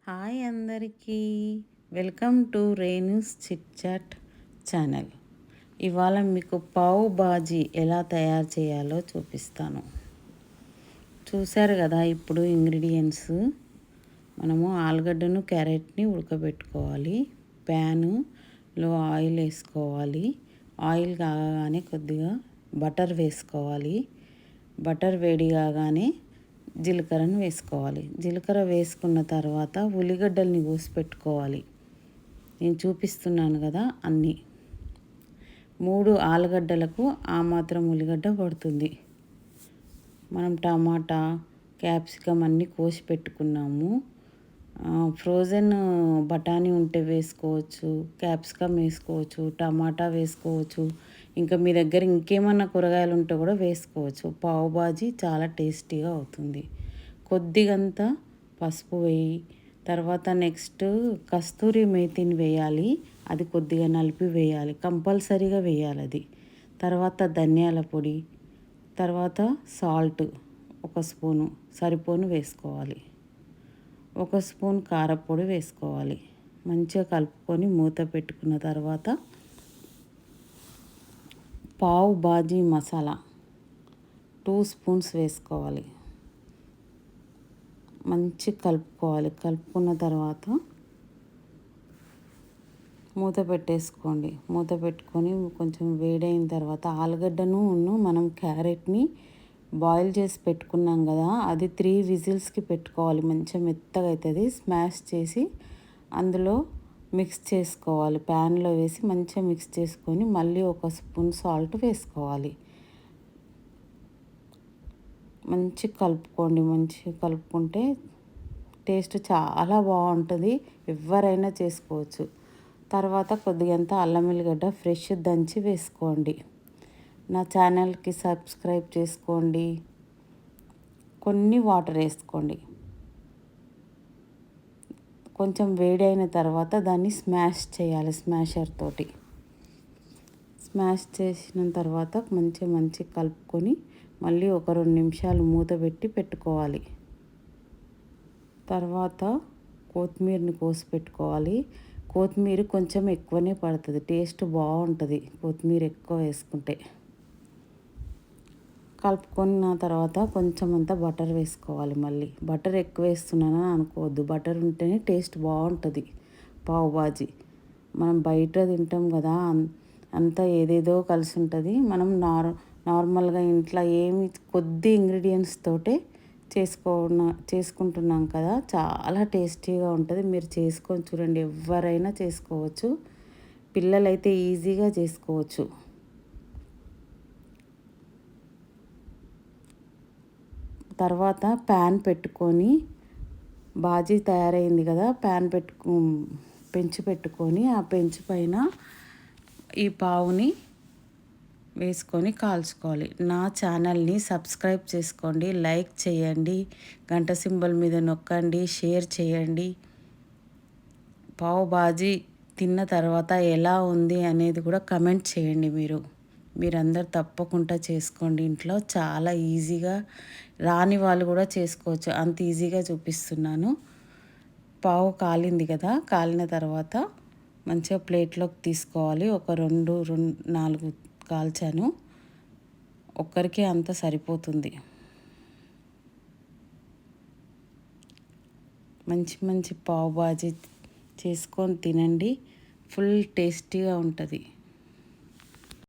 Hi అందరికీ, welcome to Renu's chit chat channel. ఇవాళ మీకు పావ్ బాజీ ఎలా తయారు చేయాలో చూపిస్తాను. చూశారు కదా, ఇప్పుడు ఇంగ్రీడియంట్స్ మనము ఆలుగడ్డను క్యారెట్ని ఉడకబెట్టుకోవాలి. ప్యానులో ఆయిల్ వేసుకోవాలి. ఆయిల్ కాగానే కొద్దిగా బటర్ వేసుకోవాలి. బటర్ వేడి కాగానే జీలకర్రను వేసుకోవాలి. జీలకర్ర వేసుకున్న తర్వాత ఉల్లిగడ్డల్ని కోసి పెట్టుకోవాలి. నేను చూపిస్తున్నాను కదా అన్నీ. 3 ఆలుగడ్డలకు ఆ మాత్రం ఉల్లిగడ్డ పడుతుంది. మనం టమాటా, క్యాప్సికమ్ అన్నీ కోసి పెట్టుకున్నాము. ఫ్రోజన్ బఠానీ ఉంటే వేసుకోవచ్చు, క్యాప్సికమ్ వేసుకోవచ్చు, టమాటా వేసుకోవచ్చు. ఇంకా మీ దగ్గర ఇంకేమన్నా కూరగాయలు ఉంటే కూడా వేసుకోవచ్చు. పావ్ బాజీ చాలా టేస్టీగా అవుతుంది. కొద్దిగంత పసుపు వేయి. తర్వాత నెక్స్ట్ కస్తూరి మేతిని వేయాలి. అది కొద్దిగా నలిపి వేయాలి, కంపల్సరీగా వేయాలి అది. తర్వాత ధనియాల పొడి, తర్వాత సాల్ట్ 1 స్పూను సరిపోను వేసుకోవాలి. 1 స్పూన్ కారపొడి వేసుకోవాలి. మంచిగా కలుపుకొని మూత పెట్టుకున్న తర్వాత పావ్ బాజీ మసాలా 2 స్పూన్స్ వేసుకోవాలి. మంచిగా కలుపుకోవాలి. కలుపుకున్న తర్వాత మూత పెట్టేసుకోండి. మూత పెట్టుకొని కొంచెం వేడైన తర్వాత ఆలుగడ్డను మనం క్యారెట్ని బాయిల్ చేసి పెట్టుకున్నాం కదా, అది 3 విజిల్స్కి పెట్టుకోవాలి. మంచిగా మెత్తగా అవుతుంది. స్మాష్ చేసి అందులో మిక్స్ చేసుకోవాలి. ప్యాన్లో వేసి మంచిగా మిక్స్ చేసుకొని మళ్ళీ 1 స్పూన్ సాల్ట్ వేసుకోవాలి. మంచిగా కలుపుకోండి. మంచిగా కలుపుకుంటే టేస్ట్ చాలా బాగుంటుంది. ఎవరైనా చేసుకోవచ్చు. తర్వాత కొద్దిగంత అల్లం వెల్లిగడ్డ ఫ్రెష్ దంచి వేసుకోండి. నా ఛానల్కి సబ్స్క్రైబ్ చేసుకోండి. కొన్ని వాటర్ వేసుకోండి. కొంచెం వేడైన తర్వాత దాన్ని స్మాష్ చేయాలి స్మాషర్ తోటి. స్మాష్ చేసిన తర్వాత మంచిగా కలుపుకొని మళ్ళీ ఒక 2 నిమిషాలు మూత పెట్టుకోవాలి. తర్వాత కొత్తిమీరని కోసి పెట్టుకోవాలి. కొత్తిమీర కొంచెం ఎక్కువనే పడుతుంది, టేస్ట్ బాగుంటుంది కొత్తిమీర ఎక్కువ వేసుకుంటే. కలుపుకున్న తర్వాత కొంచెం అంతా బటర్ వేసుకోవాలి. మళ్ళీ బటర్ ఎక్కువ వేస్తున్నానని అనుకోవద్దు, బటర్ ఉంటేనే టేస్ట్ బాగుంటుంది పావ్ బాజీ. మనం బయట తింటాం కదా, అంతా ఏదేదో కలిసి ఉంటుంది. మనం నార్మల్గా ఇంట్లో ఏమి కొద్ది ఇంగ్రీడియంట్స్ తోటే చేసుకుంటున్నాం కదా, చాలా టేస్టీగా ఉంటుంది. మీరు చేసుకొని చూడండి, ఎవరైనా చేసుకోవచ్చు. పిల్లలైతే ఈజీగా చేసుకోవచ్చు. తర్వాత ప్యాన్ పెట్టుకొని బాజీ తయారైంది కదా, ప్యాన్ పెంచి పెట్టుకొని ఆ పెంచి పైన ఈ పావుని వేసుకొని కాల్చుకోవాలి. నా ఛానల్ని సబ్స్క్రైబ్ చేసుకోండి, లైక్ చేయండి, గంట సింబల్ మీద నొక్కండి, షేర్ చేయండి. పావ్ బాజీ తిన్న తర్వాత ఎలా ఉంది అనేది కూడా కమెంట్ చేయండి. మీరందరు తప్పకుండా చేసుకోండి. ఇంట్లో చాలా ఈజీగా, రాని వాళ్ళు కూడా చేసుకోవచ్చు, అంత ఈజీగా చూపిస్తున్నాను. పావు కాలింది కదా, కాలిన తర్వాత మంచిగా ప్లేట్లోకి తీసుకోవాలి. ఒక 4 కాల్చాను, ఒక్కరికి అంత సరిపోతుంది. మంచి పావ్ బాజీ చేసుకొని తినండి, ఫుల్ టేస్టీగా ఉంటుంది.